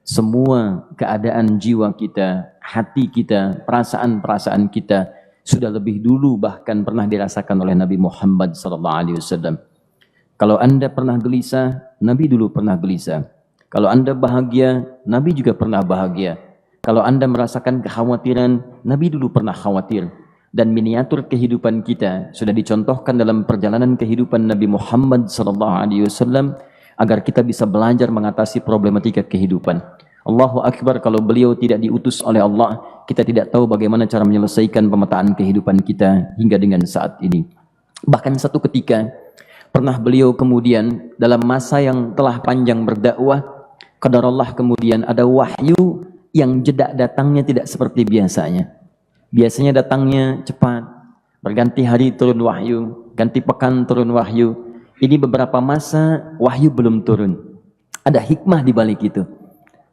semua keadaan jiwa kita, hati kita, perasaan-perasaan kita sudah lebih dulu bahkan pernah dirasakan oleh Nabi Muhammad SAW. Kalau Anda pernah gelisah, Nabi dulu pernah gelisah. Kalau Anda bahagia, Nabi juga pernah bahagia. Kalau Anda merasakan kekhawatiran, Nabi dulu pernah khawatir. Dan miniatur kehidupan kita sudah dicontohkan dalam perjalanan kehidupan Nabi Muhammad SAW agar kita bisa belajar mengatasi problematika kehidupan. Allahu Akbar, kalau beliau tidak diutus oleh Allah, kita tidak tahu bagaimana cara menyelesaikan pemetaan kehidupan kita hingga dengan saat ini. Bahkan satu ketika, pernah beliau kemudian dalam masa yang telah panjang berdakwah, qadarullah kemudian ada wahyu yang jeda datangnya tidak seperti biasanya. Biasanya datangnya cepat, berganti hari turun wahyu, ganti pekan turun wahyu. Ini beberapa masa wahyu belum turun. Ada hikmah di balik itu.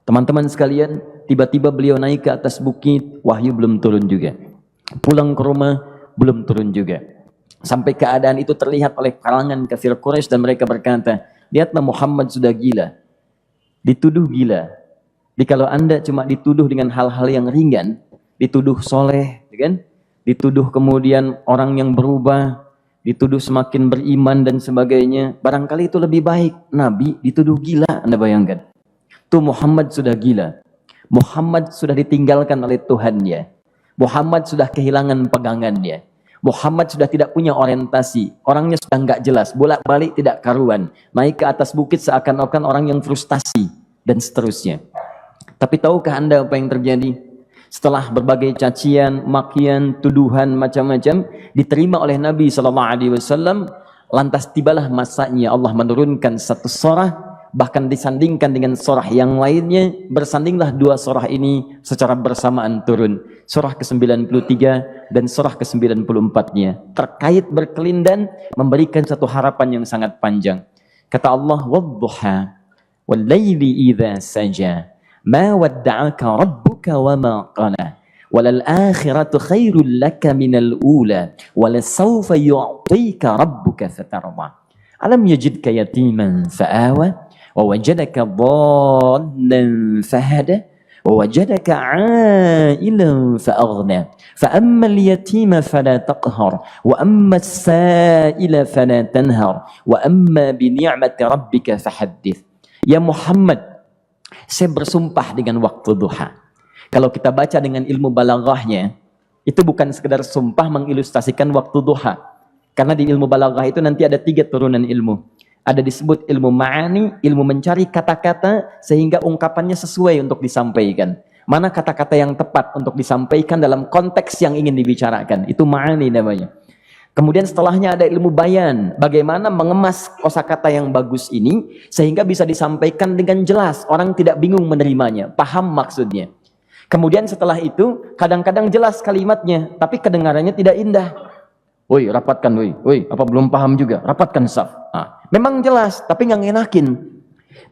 Teman-teman sekalian, tiba-tiba beliau naik ke atas bukit, wahyu belum turun juga. Pulang ke rumah, belum turun juga. Sampai keadaan itu terlihat oleh kalangan kafir Quraisy dan mereka berkata, lihatlah Muhammad sudah gila. Dituduh gila. Jadi kalau Anda cuma dituduh dengan hal-hal yang ringan, dituduh soleh, kan? Dituduh kemudian orang yang berubah, dituduh semakin beriman dan sebagainya, barangkali itu lebih baik. Nabi dituduh gila, Anda bayangkan. Tuh Muhammad sudah gila. Muhammad sudah ditinggalkan oleh Tuhannya. Muhammad sudah kehilangan pegangannya. Muhammad sudah tidak punya orientasi. Orangnya sudah nggak jelas, bolak-balik tidak karuan. Naik ke atas bukit seakan-akan orang yang frustasi dan seterusnya. Tapi tahukah Anda apa yang terjadi? Setelah berbagai cacian, makian, tuduhan macam-macam diterima oleh Nabi SAW, lantas tibalah masanya Allah menurunkan satu surah, bahkan disandingkan dengan surah yang lainnya, bersandinglah dua surah ini secara bersamaan turun. Surah ke-93 dan surah ke-94-nya terkait berkelindan, memberikan satu harapan yang sangat panjang. Kata Allah, "Wadduha wal laili idza saja." Ma wadda'aka rabbuka wa ma qala walal akhiratu khairul laka minal ula walasawfa yu'tika rabbuka fatarda alam yajidka yatiman fa'awa wa wajadaka dhallan fahada wa wajadaka 'ailan fa'aghna fa ammal yatima fala taqhar wa ammas sa'ila fala tanhar wa amma bi ni'mati rabbika fahaddits. Ya Muhammad, saya bersumpah dengan waktu duha. Kalau kita baca dengan ilmu balaghahnya, itu bukan sekedar sumpah mengilustrasikan waktu duha. Karena di ilmu balaghah itu nanti ada 3 turunan ilmu. Ada disebut ilmu ma'ani, ilmu mencari kata-kata sehingga ungkapannya sesuai untuk disampaikan. Mana kata-kata yang tepat untuk disampaikan dalam konteks yang ingin dibicarakan. Itu ma'ani namanya. Kemudian setelahnya ada ilmu bayan, bagaimana mengemas kosakata yang bagus ini sehingga bisa disampaikan dengan jelas, orang tidak bingung menerimanya, paham maksudnya. Kemudian setelah itu kadang-kadang jelas kalimatnya, tapi kedengarannya tidak indah. Woi, rapatkan, woi, apa belum paham juga? Rapatkan saf. Memang jelas, tapi nggak ngenakin.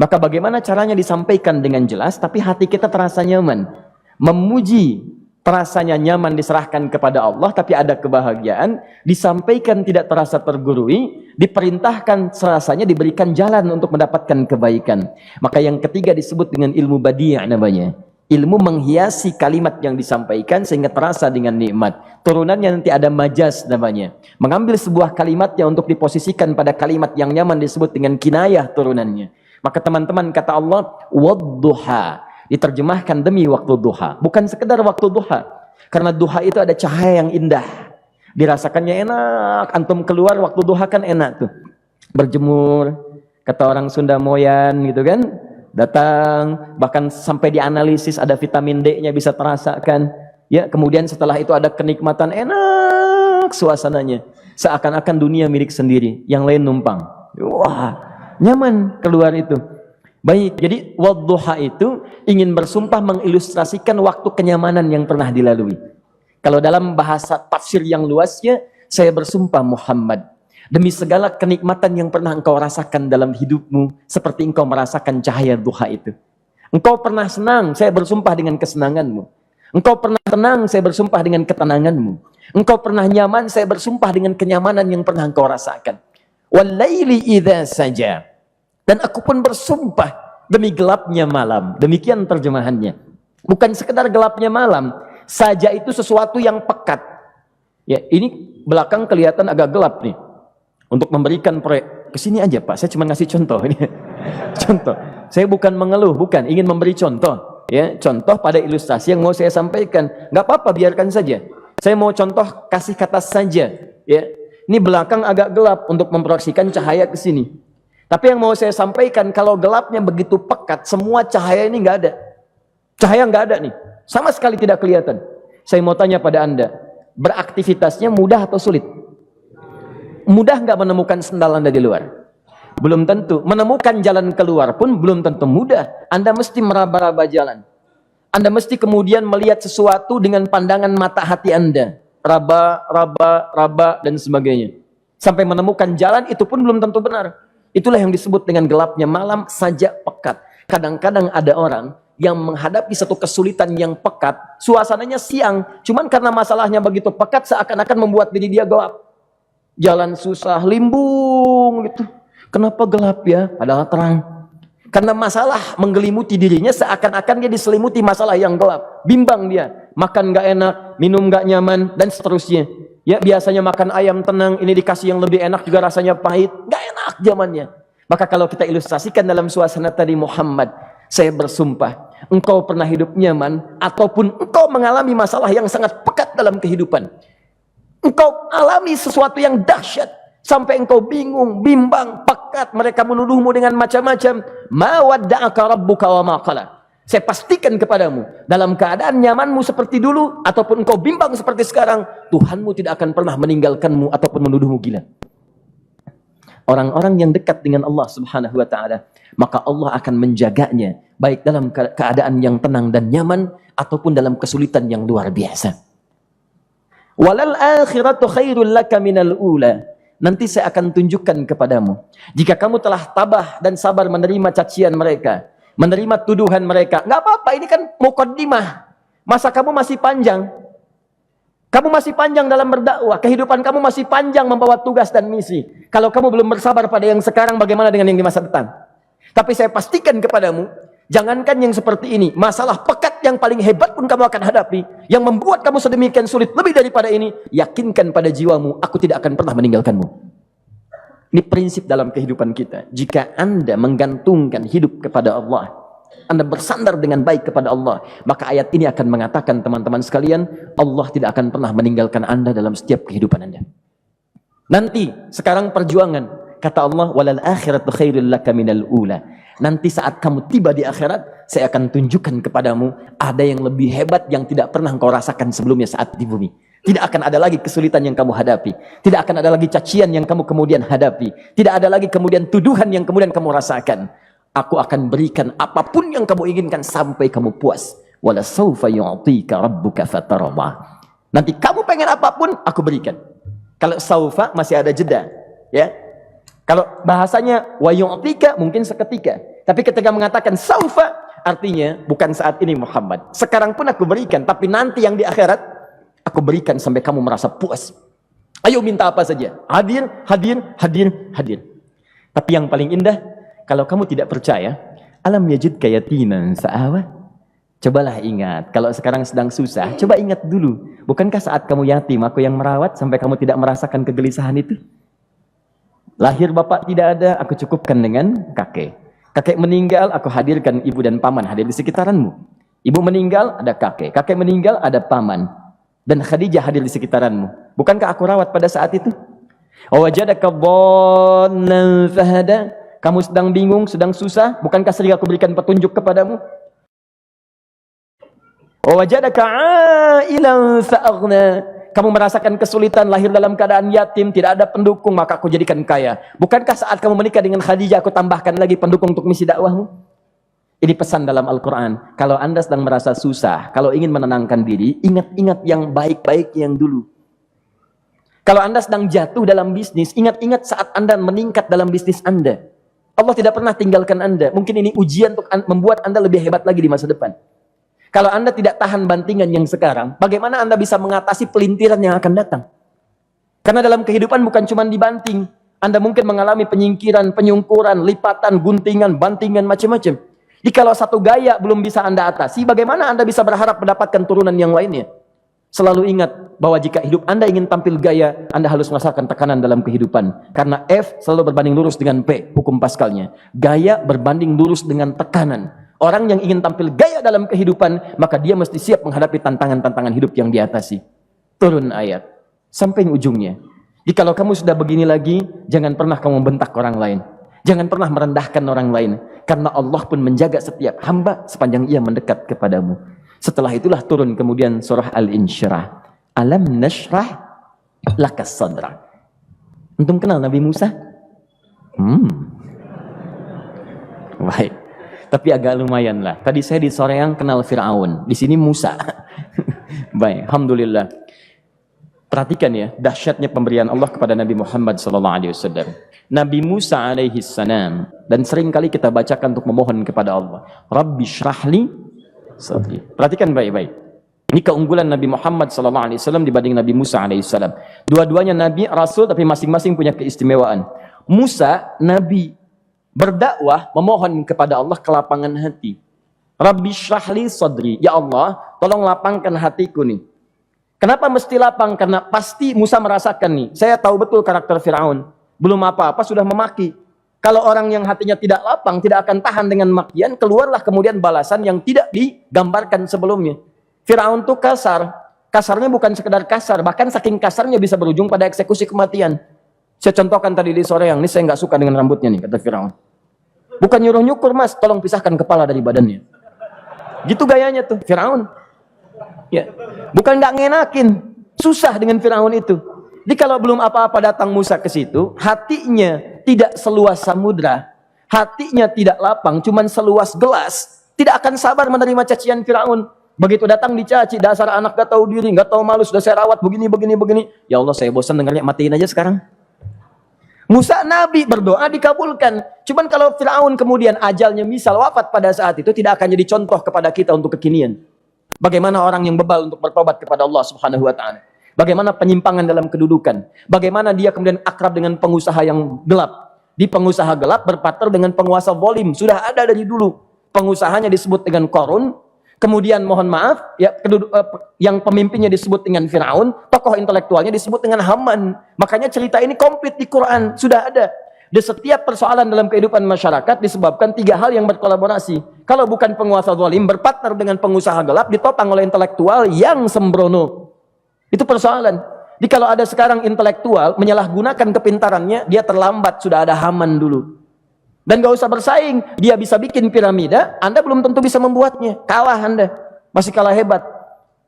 Maka bagaimana caranya disampaikan dengan jelas, tapi hati kita terasa nyaman, memuji. Rasanya nyaman diserahkan kepada Allah, tapi ada kebahagiaan, disampaikan tidak terasa tergurui, diperintahkan serasanya diberikan jalan untuk mendapatkan kebaikan. Maka yang ketiga disebut dengan ilmu badi' namanya. Ilmu menghiasi kalimat yang disampaikan sehingga terasa dengan nikmat. Turunannya nanti ada majaz namanya. Mengambil sebuah kalimatnya untuk diposisikan pada kalimat yang nyaman disebut dengan kinayah turunannya. Maka teman-teman kata Allah, wadduha. Diterjemahkan demi waktu duha, bukan sekedar waktu duha, karena duha itu ada cahaya yang indah, dirasakannya enak. Antum keluar waktu duha kan enak tuh, berjemur, kata orang Sunda moyan gitu kan, datang, bahkan sampai dianalisis ada vitamin D-nya bisa terasakan, ya. Kemudian setelah itu ada kenikmatan, enak suasananya, seakan-akan dunia milik sendiri, yang lain numpang. Wah, nyaman keluar itu. Baik, jadi wadduha itu ingin bersumpah mengilustrasikan waktu kenyamanan yang pernah dilalui. Kalau dalam bahasa tafsir yang luasnya, saya bersumpah Muhammad, demi segala kenikmatan yang pernah engkau rasakan dalam hidupmu, seperti engkau merasakan cahaya duha itu. Engkau pernah senang, saya bersumpah dengan kesenanganmu. Engkau pernah tenang, saya bersumpah dengan ketenanganmu. Engkau pernah nyaman, saya bersumpah dengan kenyamanan yang pernah engkau rasakan. Wal laili idza saja. Dan aku pun bersumpah demi gelapnya malam. Demikian terjemahannya. Bukan sekedar gelapnya malam, saja itu sesuatu yang pekat. Ya, ini belakang kelihatan agak gelap nih. Untuk memberikan proyek, kesini aja Pak, saya cuma ngasih contoh ini. Contoh. Saya bukan mengeluh, bukan, ingin memberi contoh. Ya, contoh pada ilustrasi yang mau saya sampaikan. Nggak apa-apa, biarkan saja. Saya mau contoh kasih kata saja. Ya, ini belakang agak gelap untuk memproyeksikan cahaya ke sini. Tapi yang mau saya sampaikan, kalau gelapnya begitu pekat, semua cahaya ini nggak ada. Cahaya nggak ada nih, sama sekali tidak kelihatan. Saya mau tanya pada Anda, beraktivitasnya mudah atau sulit? Mudah nggak menemukan sendal Anda di luar? Belum tentu. Menemukan jalan keluar pun belum tentu mudah. Anda mesti meraba-raba jalan. Anda mesti kemudian melihat sesuatu dengan pandangan mata hati Anda. Raba, dan sebagainya. Sampai menemukan jalan, itu pun belum tentu benar. Itulah yang disebut dengan gelapnya malam saja pekat. Kadang-kadang ada orang yang menghadapi satu kesulitan yang pekat, suasananya siang, cuman karena masalahnya begitu pekat, seakan-akan membuat diri dia gelap. Jalan susah, limbung gitu. Kenapa gelap ya? Padahal terang. Karena masalah menggelimuti dirinya, seakan-akan dia diselimuti masalah yang gelap. Bimbang dia. Makan gak enak, minum gak nyaman, dan seterusnya. Ya, biasanya makan ayam tenang, ini dikasih yang lebih enak juga rasanya pahit. Gak enak zamannya. Maka kalau kita ilustrasikan dalam suasana tadi Muhammad, saya bersumpah, engkau pernah hidup nyaman, ataupun engkau mengalami masalah yang sangat pekat dalam kehidupan. Engkau alami sesuatu yang dahsyat sampai engkau bingung, bimbang, pekat, mereka menuduhmu dengan macam-macam. Ma wadda'aka rabbuka wa ma qala. Saya pastikan kepadamu, dalam keadaan nyamanmu seperti dulu ataupun engkau bimbang seperti sekarang, Tuhanmu tidak akan pernah meninggalkanmu ataupun menuduhmu gila. Orang-orang yang dekat dengan Allah Subhanahu wa taala, maka Allah akan menjaganya baik dalam keadaan yang tenang dan nyaman ataupun dalam kesulitan yang luar biasa. Walal akhiratu khairul laka minal ula. Nanti saya akan tunjukkan kepadamu. Jika kamu telah tabah dan sabar menerima cacian mereka, menerima tuduhan mereka, nggak apa-apa, ini kan muqaddimah. Masa kamu masih panjang. Kamu masih panjang dalam berdakwah. Kehidupan kamu masih panjang membawa tugas dan misi. Kalau kamu belum bersabar pada yang sekarang, bagaimana dengan yang di masa depan? Tapi saya pastikan kepadamu, jangankan yang seperti ini, masalah pekat yang paling hebat pun kamu akan hadapi, yang membuat kamu sedemikian sulit lebih daripada ini, yakinkan pada jiwamu, aku tidak akan pernah meninggalkanmu. Ini prinsip dalam kehidupan kita. Jika Anda menggantungkan hidup kepada Allah, Anda bersandar dengan baik kepada Allah, maka ayat ini akan mengatakan, teman-teman sekalian, Allah tidak akan pernah meninggalkan Anda dalam setiap kehidupan Anda. Nanti, sekarang perjuangan. Kata Allah, walal akhiratu khairul laka minal ula. Nanti saat kamu tiba di akhirat, saya akan tunjukkan kepadamu ada yang lebih hebat yang tidak pernah engkau rasakan sebelumnya saat di bumi. Tidak akan ada lagi kesulitan yang kamu hadapi. Tidak akan ada lagi cacian yang kamu kemudian hadapi. Tidak ada lagi kemudian tuduhan yang kemudian kamu rasakan. Aku akan berikan apapun yang kamu inginkan sampai kamu puas. Wala sawfa yu'tika rabbuka fatarda. Nanti kamu pengen apapun, aku berikan. Kalau saufa masih ada jeda, ya. Kalau bahasanya wa yu'tika mungkin seketika. Tapi ketika mengatakan saufa, artinya bukan saat ini Muhammad. Sekarang pun aku berikan, tapi nanti yang di akhirat aku berikan sampai kamu merasa puas. Ayo minta apa saja. Hadir, hadir, hadir, hadir. Tapi yang paling indah, kalau kamu tidak percaya, alam yajidka yatiman fa'awa. Cobalah ingat, kalau sekarang sedang susah, coba ingat dulu. Bukankah saat kamu yatim, aku yang merawat sampai kamu tidak merasakan kegelisahan itu? Lahir bapak tidak ada, aku cukupkan dengan kakek. Kakek meninggal, aku hadirkan ibu dan paman hadir di sekitaranmu. Ibu meninggal, ada kakek. Kakek meninggal, ada paman. Dan Khadijah hadir di sekitaranmu. Bukankah aku rawat pada saat itu? Wajadaka dhallan fahada. Kamu sedang bingung, sedang susah. Bukankah sering aku berikan petunjuk kepadamu? Wajadaka ailan fa'aghna. Kamu merasakan kesulitan, lahir dalam keadaan yatim, tidak ada pendukung, maka aku jadikan kaya. Bukankah saat kamu menikah dengan Khadijah, aku tambahkan lagi pendukung untuk misi dakwahmu? Ini pesan dalam Al-Quran. Kalau Anda sedang merasa susah, kalau ingin menenangkan diri, ingat-ingat yang baik-baik yang dulu. Kalau Anda sedang jatuh dalam bisnis, ingat-ingat saat Anda meningkat dalam bisnis Anda. Allah tidak pernah tinggalkan Anda. Mungkin ini ujian untuk membuat Anda lebih hebat lagi di masa depan. Kalau Anda tidak tahan bantingan yang sekarang, bagaimana Anda bisa mengatasi pelintiran yang akan datang? Karena dalam kehidupan bukan cuma dibanting. Anda mungkin mengalami penyingkiran, penyungkuran, lipatan, guntingan, bantingan, macam-macam. Jikalau satu gaya belum bisa Anda atasi, bagaimana Anda bisa berharap mendapatkan turunan yang lainnya? Selalu ingat bahwa jika hidup Anda ingin tampil gaya, Anda harus merasakan tekanan dalam kehidupan. Karena F selalu berbanding lurus dengan P, hukum Pascalnya. Gaya berbanding lurus dengan tekanan. Orang yang ingin tampil gaya dalam kehidupan, maka dia mesti siap menghadapi tantangan-tantangan hidup yang diatasi. Turun ayat. Sampai ujungnya. Jikalau kamu sudah begini lagi, jangan pernah kamu bentak orang lain. Jangan pernah merendahkan orang lain. Karena Allah pun menjaga setiap hamba sepanjang ia mendekat kepadamu. Setelah itulah turun kemudian surah Al-Insyirah. Alam nashrah lakas sadrak. Antum kenal Nabi Musa? Baik. Tapi agak lumayan lah. Tadi saya di Soreang kenal Fir'aun. Di sini Musa. Baik, alhamdulillah. Perhatikan ya, dahsyatnya pemberian Allah kepada Nabi Muhammad SAW. Nabi Musa alaihi salam, dan sering kali kita bacakan untuk memohon kepada Allah. Rabbi syrahli sadri. Perhatikan baik-baik. Ini keunggulan Nabi Muhammad SAW dibanding Nabi Musa alaihissalam. Dua-duanya Nabi, Rasul, tapi masing-masing punya keistimewaan. Musa, Nabi, berdakwah, memohon kepada Allah kelapangan hati. Rabbi syrahli sadri. Ya Allah, tolong lapangkan hatiku nih. Kenapa mesti lapang? Karena pasti Musa merasakan nih. Saya tahu betul karakter Fir'aun. Belum apa-apa sudah memaki. Kalau orang yang hatinya tidak lapang, tidak akan tahan dengan makian, keluarlah kemudian balasan yang tidak digambarkan sebelumnya. Fir'aun itu kasar. Kasarnya bukan sekedar kasar, bahkan saking kasarnya bisa berujung pada eksekusi kematian. Saya contohkan tadi di sore yang ini, saya nggak suka dengan rambutnya nih, kata Fir'aun. Bukan nyuruh-nyukur mas, tolong pisahkan kepala dari badannya. Gitu gayanya tuh, Fir'aun. Ya, bukan nggak ngenakin, susah dengan Fir'aun itu. Jadi kalau belum apa-apa datang Musa ke situ, hatinya tidak seluas samudra, hatinya tidak lapang, cuman seluas gelas, tidak akan sabar menerima cacian Fir'aun. Begitu datang dicaci, dasar anak gak tahu diri, gak tahu malu, sudah saya rawat begini. Ya Allah, saya bosan dengarnya, matiin aja sekarang. Musa Nabi berdoa dikabulkan. Cuman kalau Fir'aun kemudian ajalnya misal wafat pada saat itu, tidak akan jadi contoh kepada kita untuk kekinian. Bagaimana orang yang bebal untuk bertobat kepada Allah Subhanahu wa ta'ala. Bagaimana penyimpangan dalam kedudukan. Bagaimana dia kemudian akrab dengan pengusaha yang gelap. Di pengusaha gelap berpartner dengan penguasa zalim. Sudah ada dari dulu. Pengusahanya disebut dengan Qarun. Kemudian mohon maaf, ya, yang pemimpinnya disebut dengan Fir'aun. Tokoh intelektualnya disebut dengan Haman. Makanya cerita ini komplit di Quran. Sudah ada. Di setiap persoalan dalam kehidupan masyarakat disebabkan tiga hal yang berkolaborasi. Kalau bukan penguasa zalim berpartner dengan pengusaha gelap, ditopang oleh intelektual yang sembrono. Itu persoalan. Jadi kalau ada sekarang intelektual menyalahgunakan kepintarannya, dia terlambat, sudah ada Haman dulu. Dan gak usah bersaing, dia bisa bikin piramida, Anda belum tentu bisa membuatnya. Kalah Anda, masih kalah hebat.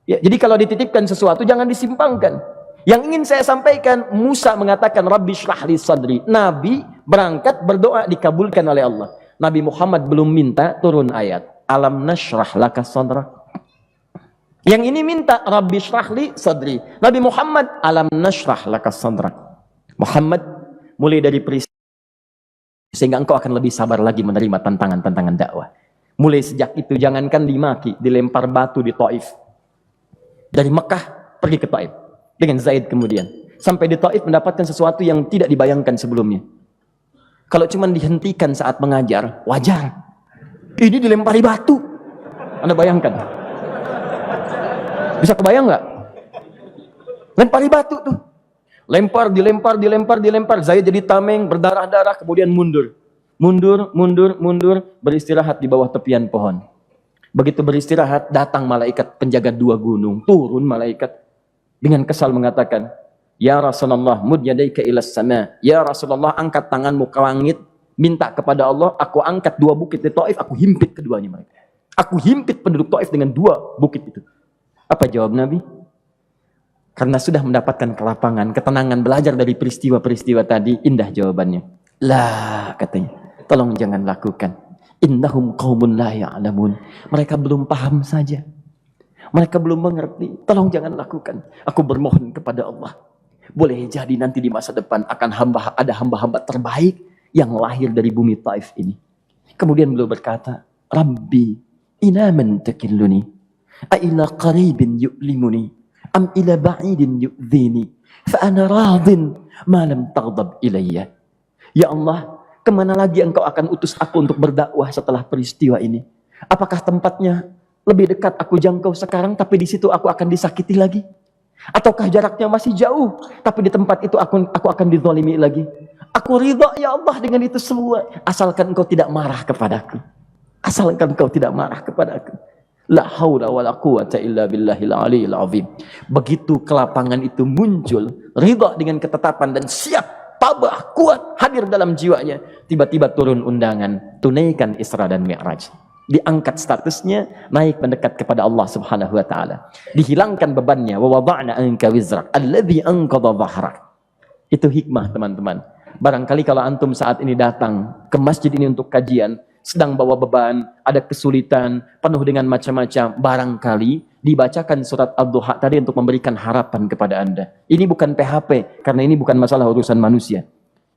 Ya, jadi kalau dititipkan sesuatu jangan disimpangkan. Yang ingin saya sampaikan, Musa mengatakan Rabbi syrah li sadri. Nabi berangkat berdoa dikabulkan oleh Allah. Nabi Muhammad belum minta turun ayat. Alam nashrah laka sadrak. Yang ini minta Rabbi syrah li sadri. Nabi Muhammad alam nashrah laka sadrak. Muhammad mulai dari peristiwa sehingga engkau akan lebih sabar lagi menerima tantangan-tantangan dakwah. Mulai sejak itu jangankan dimaki, dilempar batu di Taif. Dari Mekah pergi ke Taif dengan Zaid kemudian. Sampai di Taif mendapatkan sesuatu yang tidak dibayangkan sebelumnya. Kalau cuma dihentikan saat mengajar, wajar. Ini dilempari batu. Anda bayangkan? Bisa kebayang nggak? Lempari batu tuh. Dilempar. Zaid jadi tameng, berdarah-darah, kemudian mundur. Mundur, beristirahat di bawah tepian pohon. Begitu beristirahat, datang malaikat penjaga dua gunung. Turun malaikat dengan kesal mengatakan, Ya Rasulullah, mud yadaika ilas sama. Ya Rasulullah, angkat tanganmu ke langit. Minta kepada Allah, aku angkat dua bukit di Taif, aku himpit keduanya mereka. Aku himpit penduduk Taif dengan dua bukit itu. Apa jawab Nabi? Karena sudah mendapatkan kelapangan, ketenangan, belajar dari peristiwa-peristiwa tadi, indah jawabannya. Lah, katanya, tolong jangan lakukan. Innahum qaumun la ya'lamun. Mereka belum paham saja. Mereka belum mengerti. Tolong jangan lakukan. Aku bermohon kepada Allah. Boleh jadi nanti di masa depan akan ada hamba-hamba terbaik yang lahir dari bumi Taif ini. Kemudian beliau berkata, Rabbi, ina man takilluni. A'ila qaribin yu'limuni am ila ba'idin yu'dhini fa ana radin ma lam taghdab ilayya. Ya Allah, kemana lagi engkau akan utus aku untuk berdakwah setelah peristiwa ini? Apakah tempatnya lebih dekat aku jangkau sekarang, tapi di situ aku akan disakiti lagi? Ataukah jaraknya masih jauh, tapi di tempat itu aku akan dizalimi lagi? Aku ridha ya Allah dengan itu semua, asalkan engkau tidak marah kepadaku. Asalkan engkau tidak marah kepadaku. La haula wala quwata illa billahil aliyil azim. Begitu kelapangan itu muncul, ridha dengan ketetapan dan siap, tabah, kuat, hadir dalam jiwanya. Tiba-tiba turun undangan, tunaikan Isra dan Mi'raj. Diangkat statusnya, naik mendekat kepada Allah Subhanahu wa taala. Dihilangkan bebannya, wa wada'na anka wizrak alladzi anqadha dhahrak. Itu hikmah, teman-teman. Barangkali kalau antum saat ini datang ke masjid ini untuk kajian, sedang bawa beban, ada kesulitan, penuh dengan macam-macam, barangkali dibacakan surat Ad-Duha tadi untuk memberikan harapan kepada Anda. Ini bukan PHP, karena ini bukan masalah urusan manusia.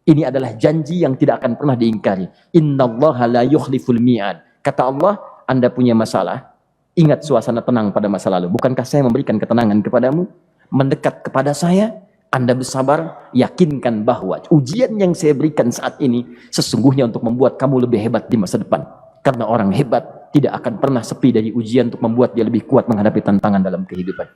Ini adalah janji yang tidak akan pernah diingkari. Innallaha la yukhliful mi'ad. Kata Allah, Anda punya masalah, ingat suasana tenang pada masa lalu. Bukankah saya memberikan ketenangan kepadamu? Mendekat kepada saya, Anda bersabar, yakinkan bahwa ujian yang saya berikan saat ini sesungguhnya untuk membuat kamu lebih hebat di masa depan. Karena orang hebat tidak akan pernah sepi dari ujian untuk membuat dia lebih kuat menghadapi tantangan dalam kehidupan.